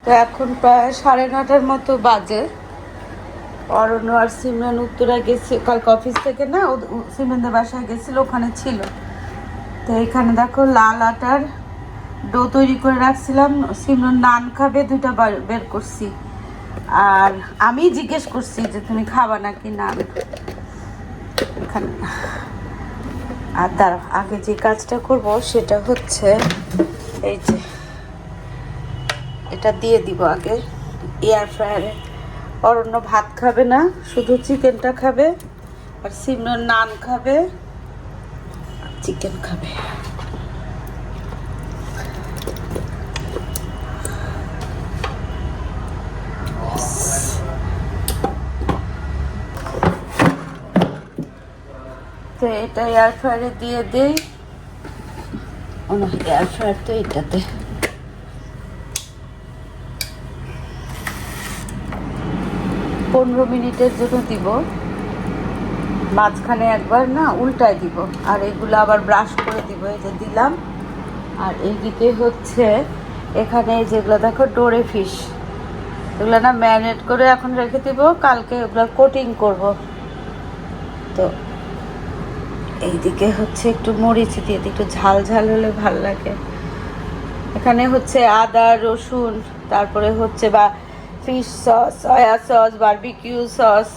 তো এখন প্রায় 9:30টার মতো বাজে। অরণ্য আর সিমরান উত্তরা গেছে কালকে অফিস থেকে, না সিমরানদের বাসায় গেছিল, ওখানে ছিল। তো এখানে দেখো লাল আটার ডো তৈরি করে রাখছিলাম। সিমরান নান খাবে, 2টা বের করছি। আর আমি জিজ্ঞেস করছি যে তুমি খাবা নাকি নান। এখানে আর দাঁড়া, আগে যে কাজটা করব সেটা হচ্ছে এই যে এটা দিয়ে দিব আগে এয়ার ফ্রায়ারে। অরণ্য ভাত খাবে না, শুধু চিকেনটা খাবে। আর সিমরান নান খাবে, চিকেন খাবে। তো এটা এয়ার ফ্রায়ারে দিয়ে দেই। এয়ার ফ্রায়ার তো এটাতে। 15 মিনিটের জন্য দিব। মাঝখানে একবার না উল্টায় দিব, আর এগুলো আবার ব্রাশ করে দিব। এই যে দিলাম। আর এইদিকে হচ্ছে এখানে যেগুলো দেখো ডোরে ফিশ, এগুলো না ম্যারিনেট করে এখন রেখে দিব, কালকে ওগুলো কোটিং করব। তো এইদিকে হচ্ছে একটু মরিচ দিয়ে একটু ঝাল ঝাল হলে ভাল লাগে। এখানে হচ্ছে আদা রসুন, তারপরে হচ্ছে বা fish sauce, soya sauce, barbecue sauce,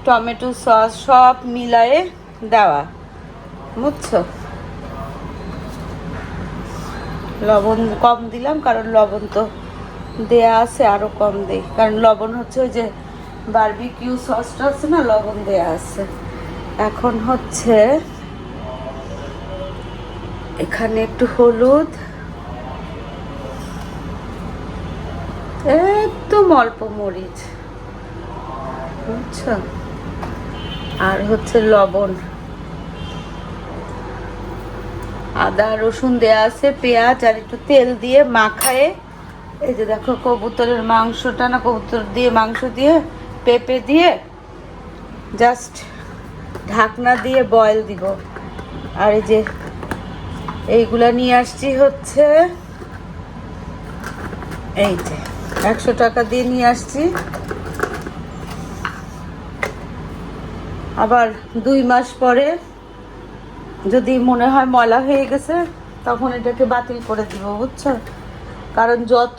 tomato sauce সব মিলায়ে দেওয়া, বুঝছো? লবণ কম দিলাম, কারণ লবণ তো দেয়া আছে, আরও কম দিই, কারণ লবণ হচ্ছে ওই যে বারবিকিউ সসটা আছে না, লবণ দেয়া আছে। এখন হচ্ছে এখানে একটু হলুদ, একদম অল্প মরিচ, বুঝছো? আর হচ্ছে লবণ, আদা রসুন দেয়া আছে, পেঁয়াজ আর একটু তেল দিয়ে মাখায়ে। এই যে দেখো কবুতরের মাংসটা না, কবুতর দিয়ে মাংস দিয়ে পেঁপে দিয়ে জাস্ট ঢাকনা দিয়ে বয়েল দিব। আর এই যে এইগুলা নিয়ে আসছি হচ্ছে এই যে 100 টাকা দিয়ে নিয়ে আসছি। আবার 2 মাস পরে যদি মনে হয় ময়লা হয়ে গেছে, তখন এটাকে বাতিল করে দিব, বুঝছো? কারণ যত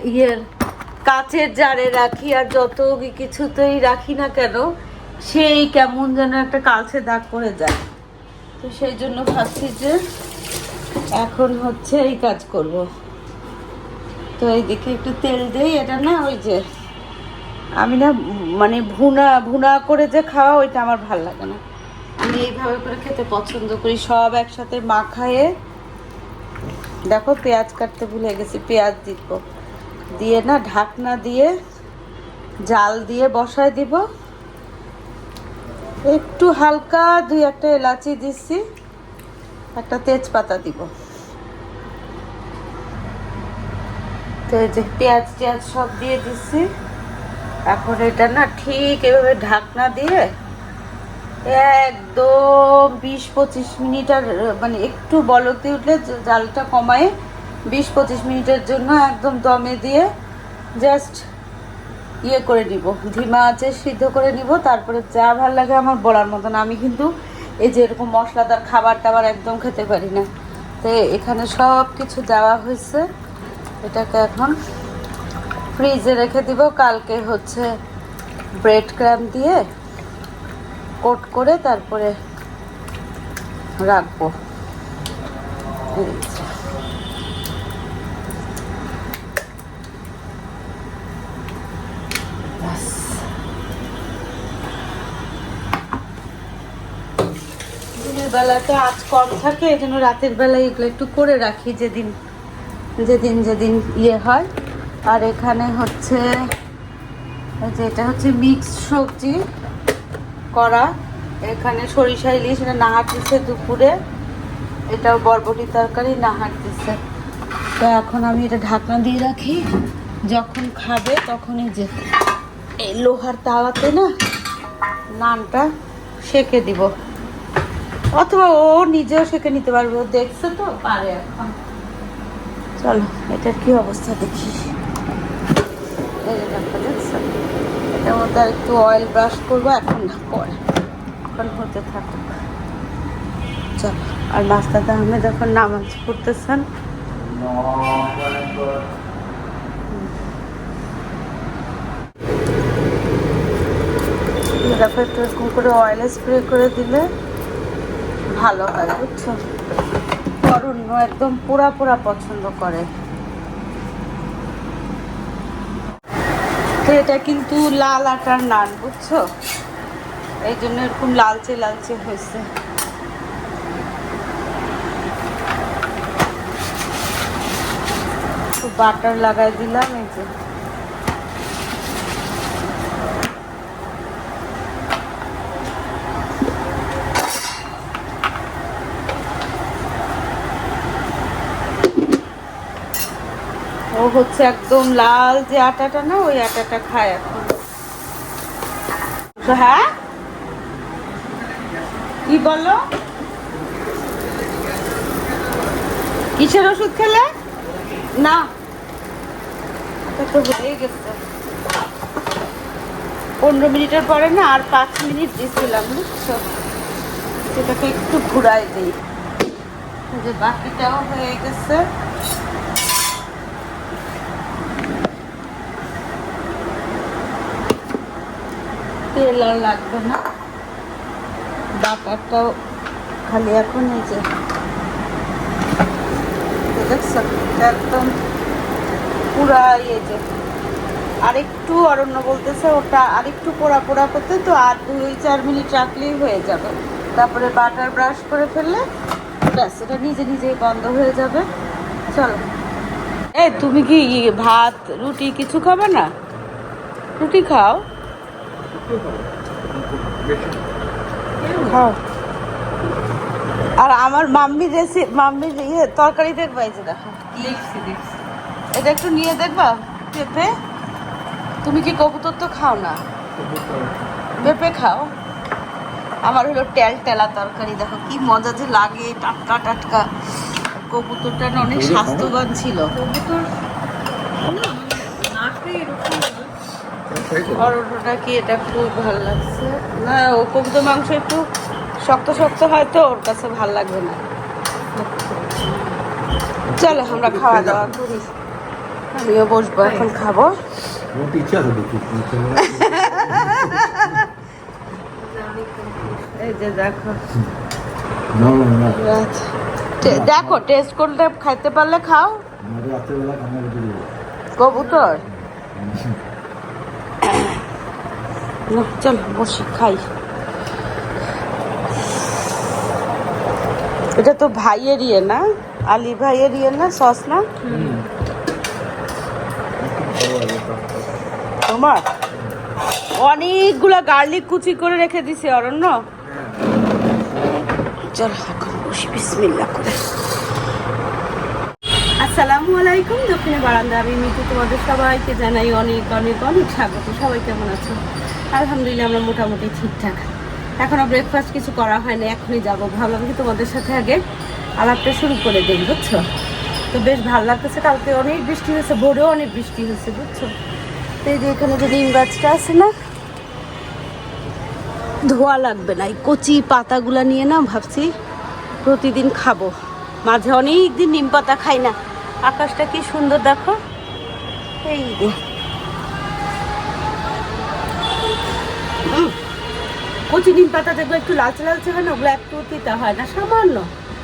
ইয়ের কাচের জারে রাখি আর যত কিছুতেই রাখি না কেন, সেই কেমন যেন একটা কালচে দাগ পড়ে যায়। তো সেই জন্য ভাবছি যে এখন হচ্ছে এই কাজ করব। তো এইদিকে একটু তেল দেই। এটা না ওই যে আমি না মানে ভুনা ভুনা করে যে খাওয়া, ওইটা আমার ভাল লাগে না। আমি এইভাবে করে খেতে পছন্দ করি, সব একসাথে মাখায়ে। দেখো পেঁয়াজ কাটতে ভুলে গেছি, পেঁয়াজ দিব, দিয়ে না ঢাকনা দিয়ে জাল দিয়ে বসায় দিব। একটু হালকা 2-1টা এলাচি দিচ্ছি, একটা তেজপাতা দিব। তো এই যে পেঁয়াজ টেয়াজ সব দিয়ে দিচ্ছি। এখন এটা না ঠিক এভাবে ঢাকনা দিয়ে একদম 20-25 মিনিট, আর মানে একটু বলতে উঠলে জালটা কমায় 20-25 মিনিটের জন্য একদম দমে দিয়ে জাস্ট ইয়ে করে নিব, ধিমা আঁচে সিদ্ধ করে নিব। তারপরে যা ভাল লাগে আমার বলার মতন। আমি কিন্তু এই যে এরকম মশলাদার খাবার টাবার একদম খেতে পারি না। তো এখানে সব কিছু দেওয়া হয়েছে। এটাকে এখন ফ্রিজে রেখে দিব, কালকে হচ্ছে ব্রেড ক্রাম দিয়ে কোট করে তারপরে রাখবো। দিনের বেলাতে আজ কম থাকে, এই জন্য রাতের বেলায় এগুলো একটু করে রাখি, যেদিন যেদিন যেদিন ইয়ে হয়। আর এখানে হচ্ছে যে এটা হচ্ছে মিক্সড সবজি করা। এখানে সরিষা ইলিশ, এটা নাহার দিচ্ছে দুপুরে। এটাও বরবটি তরকারি নাহার দিচ্ছে। তো এখন আমি এটা ঢাকনা দিয়ে রাখি, যখন খাবে তখনই যে এই লোহার তাওয়াতে না নানটা সেঁকে দিব, অথবা ও নিজেও সেঁকে নিতে পারবে, ও দেখছে তো পারে এখন। চলো এটার কি অবস্থা দেখি। তার একটু অয়েল ব্রাশ করবো, এখন না পরে, এখন হতে থাকুক। চলো, আর মাস্তাদ আহমেদ এখন নামাজ পড়তেছেন। দেখো একটু এরকম করে অয়েলে স্প্রে করে দিলে ভালো হয়, বুঝছো? অরণ্য একদম পোড়া পোড়া পছন্দ করে। তো এটা কিন্তু লাল আটার নান, বুঝছো? এই জন্য এরকম লালচে লালচে হয়েছে। বাটার লাগাই দিলাম, এই যে ও হচ্ছে একদম লাল যে আটাটা না, ওই আটাটা খায় এখন। হ্যাঁ, কি বলো? কিসের ওষুধ খেলে? না, এটা তো হয়ে গেছে। 15 মিনিটের পরে না আর 5 মিনিট দিয়েছিলাম, বুঝছো? সেটাকে একটু ঘুরাই দিই, যে বাকিটাও হয়ে গেছে। তেল আর লাগবে না, বাটারটাও খালি এখন এই যে দেখছো একদম পুরা ইয়ে যে। আরেকটু অরণ্য বলতেছে ওটা আরেকটু পোড়া পোড়া করতে, তো আর 2-4 মিনিট রাখলেই হয়ে যাবে। তারপরে বাটার ব্রাশ করে ফেললে ব্যাস, এটা নিজে নিজেই বন্ধ হয়ে যাবে। চলো, এই তুমি কি ভাত রুটি কিছু খাবে না? রুটি খাও, খাও। আর আমার মাম্মির মাম্মির তরকারি দেখবা, এই যে দেখো, এটা একটু নিয়ে দেখবা। পেঁপে, তুমি কি কবুতর তো খাও না, পেঁপে খাও। আমার হলো টেলা তরকারি, দেখো কি মজা যে লাগে, টাটকা টাটকা। কবুতরটা না অনেক স্বাস্থ্যবান ছিল। অরণ্যটা কি এটা খুব ভালো লাগছে না, ও কবুতর মাংস একটু শক্ত শক্ত হয় তো ওর কাছে ভাল লাগবে না। চলো আমরা খাওয়া দাওয়া করি, আমিও বসবো এখন খাবো। এই যে দেখো, দেখো টেস্ট করলে খাইতে পারলে খাও। কবুতর, চলো বসি খাই। এটা তো ভাইয়ের ইয়ে না, আলী ভাইয়ের ইয়ে না, সস না তোমার? অনেকগুলা গার্লিক কুচি করে রেখে দিছে অরণ্য। চলো এখন বসি, বিসমিল্লাহ করে। আসসালামু আলাইকুম, দক্ষিণে বারান্দা, আমি মিতু, তোমাদের সবাইকে জানাই অনেক অনেক অনেক স্বাগত। সবাই কেমন আছো? আলহামদুলিল্লাহ আমরা মোটামুটি ঠিকঠাক। এখনো ব্রেকফাস্ট কিছু করা হয়নি, এখনই যাবো। ভাবলাম কি তোমাদের সাথে আগে আলাপটা শুরু করে দিই, বুঝছো? তো বেশ ভালো লাগতেছে। কালকে অনেক বৃষ্টি হয়েছে, ভোরেও অনেক বৃষ্টি হয়েছে, বুঝছো? তো এই যে এখানে যে নিম গাছটা আছে না, ধোয়া লাগবে না, এই কচি পাতাগুলা নিয়ে না ভাবছি প্রতিদিন খাবো। মাঝে অনেক দিন নিম পাতা খাই না। আকাশটা কি সুন্দর দেখো, এই যে কচি নিম পাতা দেখবো একটু লালচে লালচে হয় না, ওগুলো একটু তিতা হয় না, সামান্য।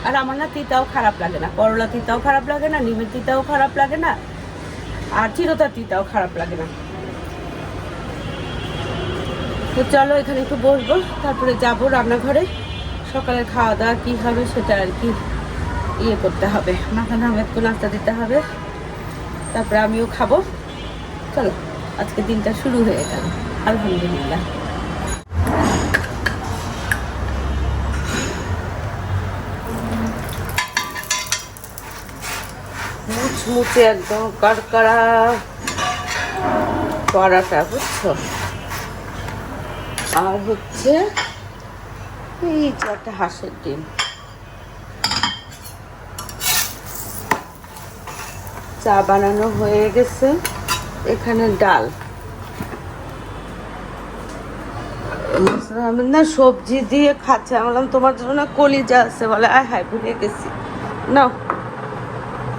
আর আমার না তিতাও খারাপ লাগে না, করলা তিতাও খারাপ লাগে না, নিমের তিতাও খারাপ লাগে না, আর চিরতার তিতাও খারাপ লাগে না। তো চলো এখানে একটু বসবো, তারপরে যাবো রান্নাঘরে। সকালের খাওয়া দাওয়া কী হবে সেটা আর কি ইয়ে করতে হবে, মাখানা আহমেদকে নাস্তা দিতে হবে, তারপরে আমিও খাবো। চলো, আজকে দিনটা শুরু হয়ে গেল, আলহামদুলিল্লাহ। মুচমুচে একদম কড়কড়া পরাটা, বুঝছো? আর হচ্ছে এই যে একটা হাঁসের ডিম। চা বানানো হয়ে গেছে, এখানে ডাল। আমি না সবজি দিয়ে খাচ্ছে, আমি বললাম তোমার জন্য না কলিজা আছে, বলে আয় হায় ভুলে গেছি। নাও,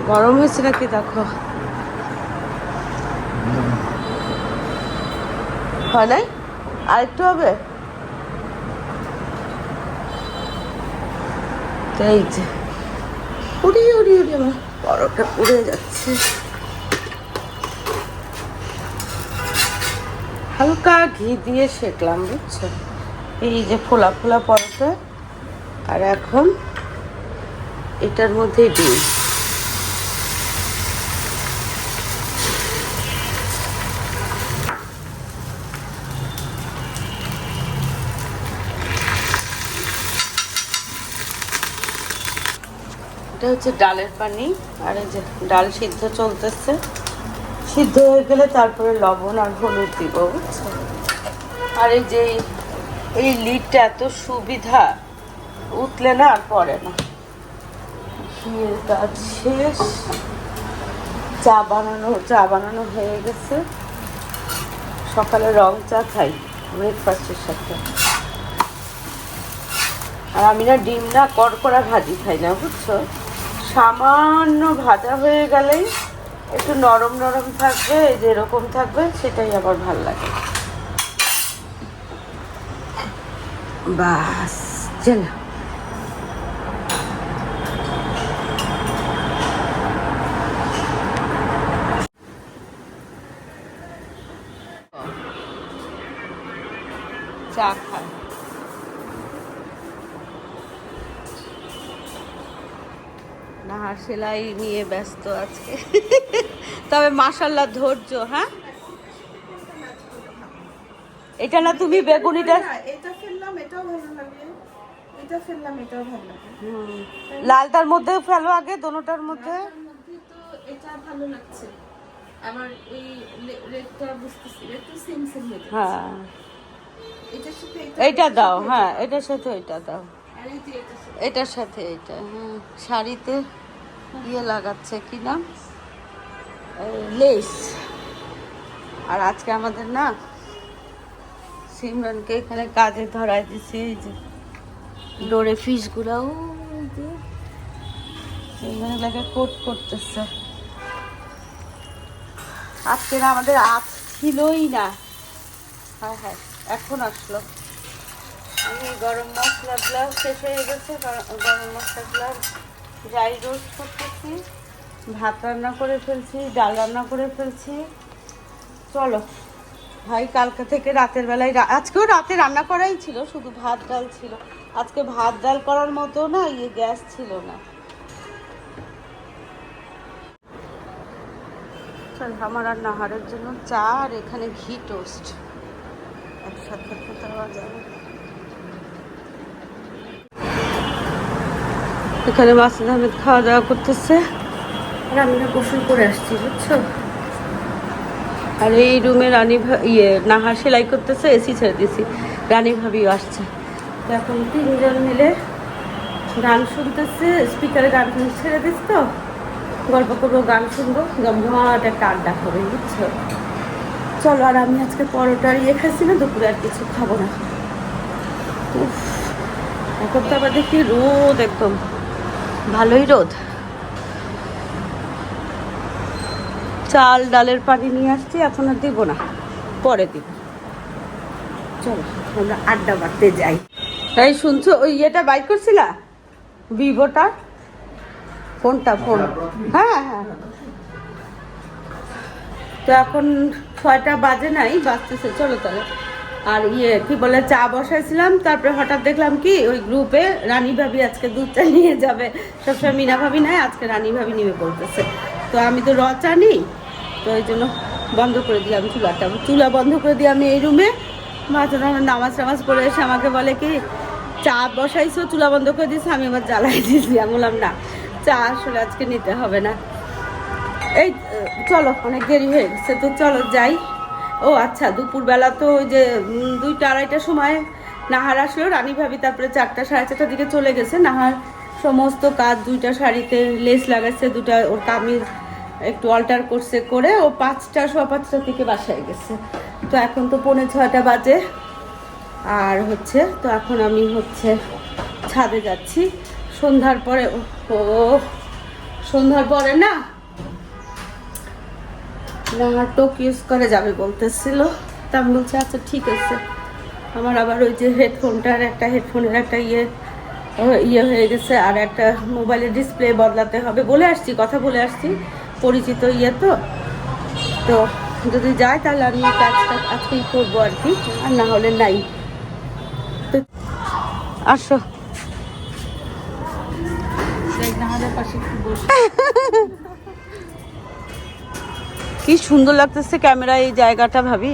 গরম হয়েছে নাকি দেখো। হয় নাই, আরেকটু হবে। এই যে উড়ি উড়ি উড়ি আমার পরোটা পুড়ে যাচ্ছে। হালকা ঘি দিয়ে সেঁকলাম, বুঝছো, এই যে ফোলা ফোলা পরোটা। আর এখন এটার মধ্যেই দিই। এটা হচ্ছে ডালের পানি, আর এই যে ডাল সিদ্ধ চলতেছে। সিদ্ধ হয়ে গেলে তারপরে লবণ আর হলুদ দিব, বুঝছো। আর এই যে এই লিডটা এত সুবিধা, উঠলে না আর পড়ে না। ঘিয়ের কাজ শেষ, চা বানানো হয়ে গেছে। সকালে রং চা খাই ব্রেকফাস্টের সাথে। আর আমি না ডিম না কড়কড়া ভাজি খাই না, বুঝছো। সামান্য ভাজা হয়ে গেলেই একটু নরম নরম থাকবে, এই যে এরকম থাকবে, সেটাই আমার ভাল লাগে। বাস চলো। চা খাই। নাহার সেলাই নিয়ে ব্যস্ত আজকে। তবে মাশাআল্লাহ ধৈর্য। হ্যাঁ, এটা না তুমি বেগুনিটা এটা ফেললাম, এটাও ভালো লাগে, এটা ফেললাম, এটাও ভালো লাগে। লালটার মধ্যে ফেলো আগে, দোনোটার মধ্যে। তো এটা ভালো লাগছে আমার, এই রেডটা বুঝতেছি, একটু সেম সেম হয়ে যাচ্ছে। হ্যাঁ, এটার সাথে এইটা দাও। হ্যাঁ, এটার সাথে ওইটা দাও। আর এই যে এটার সাথে এটার সাথে এইটা। হ্যাঁ, শাড়িতে ইয়ে লাগাচ্ছে কি নাম, লেস। আর আজকে আমাদের না সিমরানকে এখানে কাজে ধরাই দিছি, এই যে ডোরে ফিশগুলো এইখানে লাগে কোট করতেছে। আজকে না আমাদের আজ ছিলই না। হ্যাঁ হ্যাঁ, এখন আসলো। আমি গরম মশলাগুলো শেষ হয়ে গেছে, গরম মশলাগুলো ড্রাই রোস্ট করতেছি, ভাত রান্না করে ফেলছি, ডাল রান্না করে ফেলছি। চলো ভাই, কালকে থেকে রাতের বেলায়, আজকেও রাতে রান্না করাই ছিল, শুধু ভাত ডাল ছিল। আজকে ভাত ডাল করার মতো না ইয়ে গ্যাস ছিল না। চল, আমার আর নাহারের জন্য চা, আর এখানে ঘি টোস্ট একসাথে খেতে পাওয়া যাবে। এখানে মাসুদ আহমেদ খাওয়া দাওয়া করতেছে, আর আমি না গোসল করে আসছি, বুঝছো। আর এই রুমে রানী নাহার সেলাই করতেছে, এসি ছেড়ে দিয়েছি, রানী ভাবিও আসছে। তো এখন তিনজন মিলে গান শুনতেছে, স্পিকারে গান ছেড়ে দিস, তো গল্প করবো, গান শুনবো, জমজমাট একটা আড্ডা হবে, বুঝছো। চলো, আর আমি আজকে পরোটার ইয়ে খাচ্ছি না, দুপুরে আর কিছু খাবো না। এখন তো আবার দেখি রোদ, একদম ভালোই রোদ। চাল ডালের পানি নিয়ে আসছি, এখন আর দিব না, পরে দিব। চলো আমরা আড্ডা মারতে যাই। তাই শুনছো, ওই ইয়েটা বাইক করছিলা, ভিভোটা, ফোনটা, ফোন। হ্যাঁ হ্যাঁ, তো এখন 6টা বাজে নাই, বাজতেছে। চলো তাহলে। আর ইয়ে কি বলে, চা বসাইছিলাম, তারপরে হঠাৎ দেখলাম কি ওই গ্রুপে রানী ভাবি আজকে দুধ চা নিয়ে যাবে। সবসময় মিনা ভাবি নাই, আজকে রানী ভাবি নিবে বলতেছে। তো আমি তো চা নিই, তো এই জন্য বন্ধ করে দিলাম চুলাটা। চুলা বন্ধ করে দিয়ে আমি এই রুমে নামাজ টামাজ করে এসে আমাকে বলে কি, চা বসাইছো, চুলা বন্ধ করে দিয়েছে। আমি আবার জ্বালাই দিয়েছি। আমি বললাম না, চা আসলে আজকে নিতে হবে না। এই চলো, অনেক দেরি হয়ে গেছে, তো চলো যাই। ও আচ্ছা, দুপুরবেলা তো ওই যে 2টা 2:30টার সময় নাহার আসলো, রানী ভাবি তারপরে 4টা 4:30টার দিকে চলে গেছে। নাহার সমস্ত কাজ, 2টা শাড়িতে লেস লাগাচ্ছে, 2টা ওর কামিজ একটু অল্টার করছে, করে ও 5টা 5:15টার দিকে বাসায় গেছে। তো এখন তো 6:45 বাজে। আর হচ্ছে তো এখন আমি হচ্ছে ছাদে যাচ্ছি সন্ধ্যার পরে। ও সন্ধ্যার পরে না টোক ইউজ করে যাবে বলতেছিল, তা আমি বলছি আচ্ছা ঠিক আছে। আমার আবার ওই যে হেডফোনের একটা ইয়ে হয়ে গেছে, আর একটা মোবাইলের ডিসপ্লে বদলাতে হবে, বলে আসছি, কথা বলে আসছি, পরিচিত ইয়ে তো তো যদি যায় তাহলে আমি এই কাজটা আজকেই করবো আর কি, আর না হলে নাই। তো আসো কি সুন্দর লাগতেছে ক্যামেরায় এই জায়গাটা ভাবি।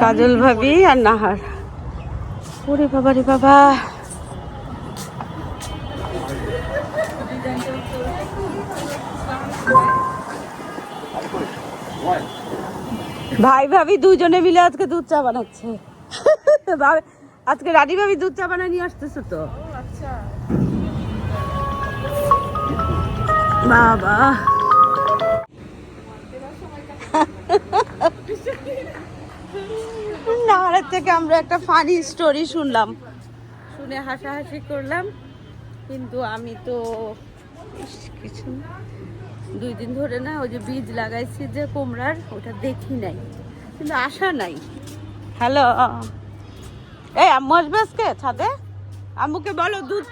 কাজল ভাবি আর নাহার, ওরে বাবা রে বাবা। ভাই ভাবি দুইজনে মিলে আজকে দুধ চা বানাচ্ছে। আজকে রানী ভাবি দুধ চা বানায় নিয়ে আসতেছো তো। বাবা নাহারের থেকে আমরা একটা ফানি স্টোরি শুনলাম, শুনে হাসাহাসি করলাম, কিন্তু আমি তো কিছু 2 দিন ধরে না ওই যে বীজ লাগাইছি যে কুমড়ার, ওটা দেখি নাই, কিন্তু আশা নাই। হ্যালো, এই আম্মু আসবে আজকে ছাদে? আম্মুকে বলো দুধ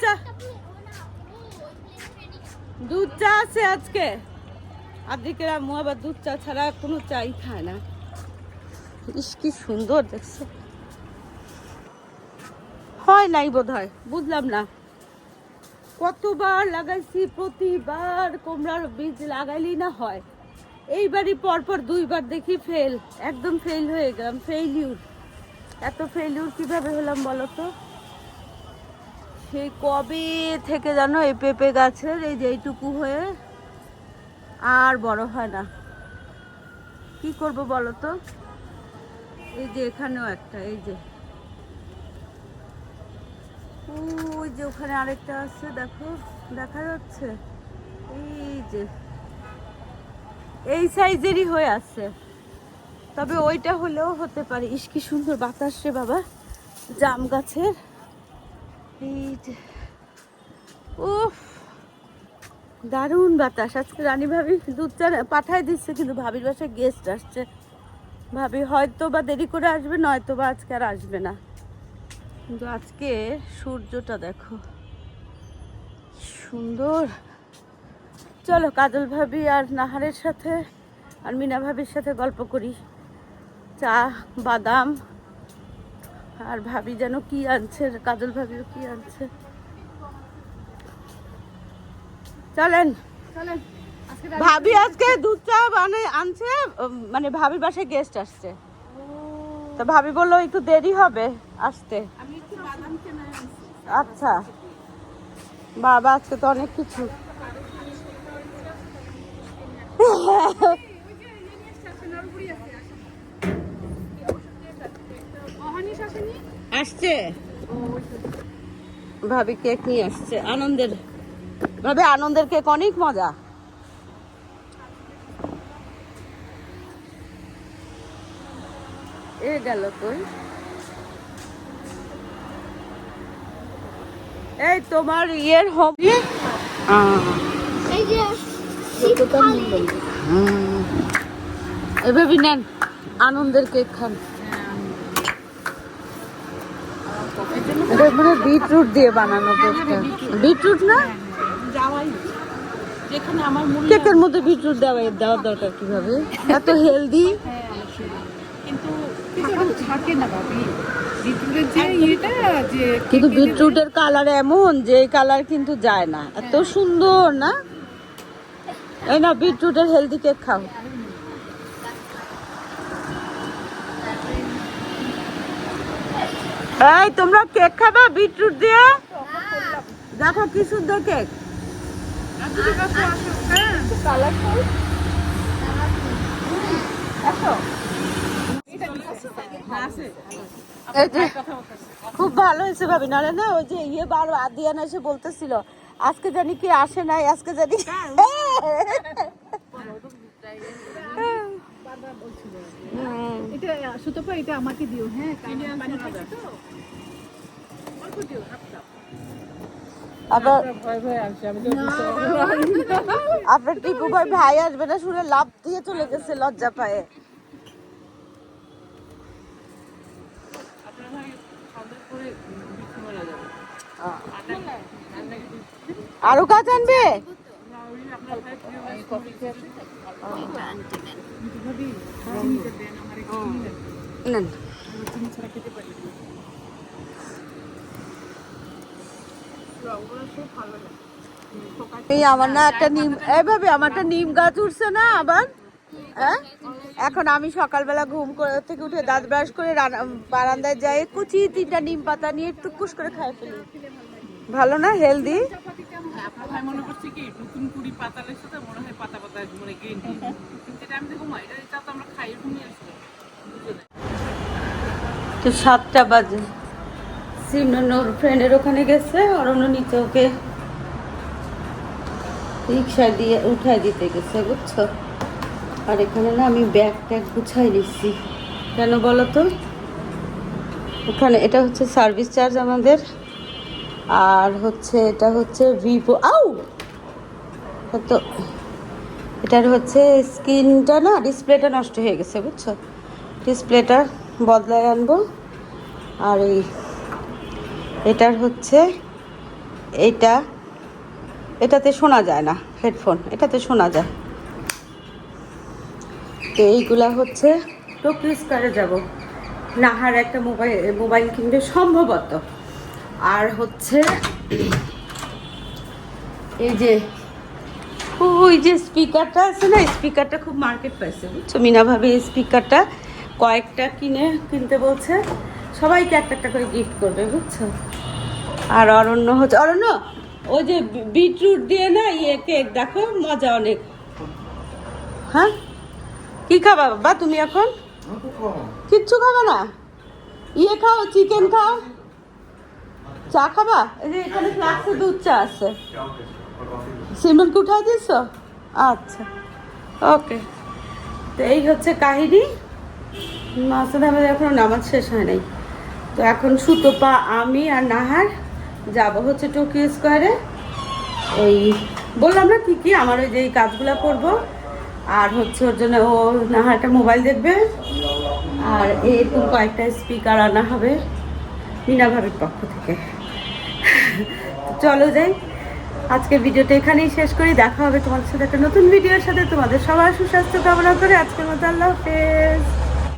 চা আছে আজকে। আদিকের আম্মু আবার দুধ চা ছাড়া কোনো চাই খায় না। ইস কি সুন্দর দেখছো, হয় নাই বোধ হয়, বুঝলাম না। কতবার লাগাইছি, প্রতিবার কুমড়ার বীজ লাগাইলি না হয়, এইবারই পরপর 2 বার দেখি ফেল, একদম ফেল হয়ে গেলাম, ফেইলিউর। এত ফেইলিউর কিভাবে হলাম বলো তো? সেই কবে থেকে জানো এই পেঁপে গাছের এই যে এইটুকু হয়ে আর বড় হয় না, কি করব বলো তো? এই যে এখানেও একটা, এই যে ওই যে ওখানে আরেকটা আছে, দেখো দেখা যাচ্ছে, এই যে এই সাইজেরই হয়ে আছে, তবে ওইটা হলেও হতে পারে। ইস কি সুন্দর বাতাস রে বাবা জাম গাছের, এই যে উফ দারুণ বাতাস। আজকে রানী ভাবি দুধ চা পাঠায় দিচ্ছে, কিন্তু ভাবির বাসায় গেস্ট আসছে, ভাবি হয়তো বা দেরি করে আসবে, নয়তো বা আজকে আর আসবে না। কিন্তু আজকে সূর্যটা দেখো সুন্দর। চলো কাজল ভাবি আর নাহারের সাথে আর মিনা ভাবির সাথে গল্প করি, চা বাদাম, আর ভাবি যেন কি আনছে, কাজল ভাবিও কি আনছে। চলেন ভাবি আজকে দুধ চা আনছে, মানে ভাবির বাসায় গেস্ট আসছে, তো ভাবি বললো একটু দেরি হবে আসতে। আচ্ছা বাবা আজকে তো অনেক কিছু। আসছে ভাবি কেক নিয়ে আসছে, আনন্দের ভাবে, আনন্দের কেক অনেক মজা। এ গেল কই, এই তোমার ইয়ের হোম এভাবে নেন, আনন্দের কেক খান। এটা মানে বিটরুট দিয়ে বানানো কেকটা, বিটরুট না কেকের মধ্যে বিটরুট দেওয়ার দরকার কিভাবে? এত হেলদি, কিন্তু বিটরুটের কালার এমন যে কালার কিন্তু যায় না, এত সুন্দর না? এই না বিটরুটের হেলদি কেক খাও। এই তোমরা কেক খাবা বিটরুট দিয়ে? দেখো কি সুন্দর কেক, খুব ভালো হয়েছে ভাবি, নাহলে না ওই যে ইয়ে বার আদিয়ান এসে বলতেছিল আজকে জানি কি আসে নাই, আজকে জানি এটা সুতপা এটা আমাকে দিও, হ্যাঁ পানি খাচ্ছি তো অল্প দিও, হাফ কাপ। আবার ভয় ভয় আসছে, আমি তো আপনার টিপু ভাই আসবে না শুনে লাভ দিয়ে চলে গেছে লজ্জা পায়ে। আপনার ভাই খাবার করে বিক্রি মারা যাবে। আরো কাজ আনবে? আপনার ভাই প্রিয় ভাই কফি খেয়েছে। ভাবি চিনিটা দেন, আমার একটু চিনি দেন, নেন। আমি চিনি ছাড়া খেতে পারি না। রংগুলো খুব ভালো লাগে। এই আমার না একটা নিম, এইভাবে আমার একটা নিম গাছ উঠছে না আবার, হ্যাঁ? এখন আমি সকালবেলা ঘুম থেকে উঠে দাঁত ব্রাশ করে বারান্দায় যাই, কুচি 3টা নিম পাতা নিয়ে টুকুস করে খাই ফেলি। ভালো না, হেলদি। আপনার ভাই মনে করছে কি নতুন কুড়ি পাতালের সাথে মনে হয় পাতা পাতা মানে গ্রিন টি, কিন্তু এটা আমি দেখো এটা তো আমরা খাই ঘুমিয়ে আসছি। তো 7টা বাজে, সিমরন ওর ফ্রেন্ডের ওখানে গেছে, অরণ্য নিচে ওকে রিক্সা দিয়ে উঠাই দিতে গেছে, বুঝছো? আর এখানে না আমি ব্যাগ ট্যাগ গুছাই নিচ্ছি। কেন বলো তো? ওখানে এটা হচ্ছে সার্ভিস চার্জ আমাদের, আর হচ্ছে এটা হচ্ছে ভিভো তো এটার হচ্ছে স্ক্রিনটা না, ডিসপ্লেটা নষ্ট হয়ে গেছে, বুঝছো? ডিসপ্লেটা বদলায় আনবো। আর এটার হচ্ছে এটাতে শোনা যায় না, হেডফোন এটাতে শোনা যায়। তো এইগুলা হচ্ছে টোকিও স্কয়ারে যাব, নাহার একটা মোবাইল কিনবে সম্ভবত। আর হচ্ছে এই যে ওই যে স্পিকারটা আছে না, স্পিকারটা খুব মার্কেট পাইছে, বুঝছো? মিনা ভাবে এই স্পিকারটা কয়েকটা কিনতে বলছে, সবাইকে একটা একটা করে গিফট করবে, বুঝছো? আর অরণ্য ওই যে বিটরুট দিয়ে না কেক, দেখো মজা অনেক। হ্যাঁ, কি খাবা বাবা তুমি এখন? কিচ্ছু খাবা না? খাও, চিকেন খাও, চা খাবা? এই যে এখানে ফ্লাক্সে দুধ চা আছে। সিমনকে উঠাই দিয়েছ? আচ্ছা, ওকে। তো এই হচ্ছে কাহিনী। মাসুদ আমাদের এখনো নামাজ শেষ হয় নাই। তো এখন সুতপা, আমি আর নাহার যাব হচ্ছে টোকিও স্কয়ারে। ওই বললাম না কি আমার ওই যে এই কাজগুলো করবো, আর হচ্ছে ওর জন্য ও নাহার একটা মোবাইল দেখবে, আর এরকম কয়েকটা স্পিকার আনা হবে মিনা ভাবির পক্ষ থেকে। চলো যাই, আজকের ভিডিওটা এখানেই শেষ করি। দেখা হবে তোমাদের সাথে একটা নতুন ভিডিওর সাথে। তোমাদের সবার সুস্বাস্থ্য কামনা করে আজকের মতো আল্লাহ হাফেজ।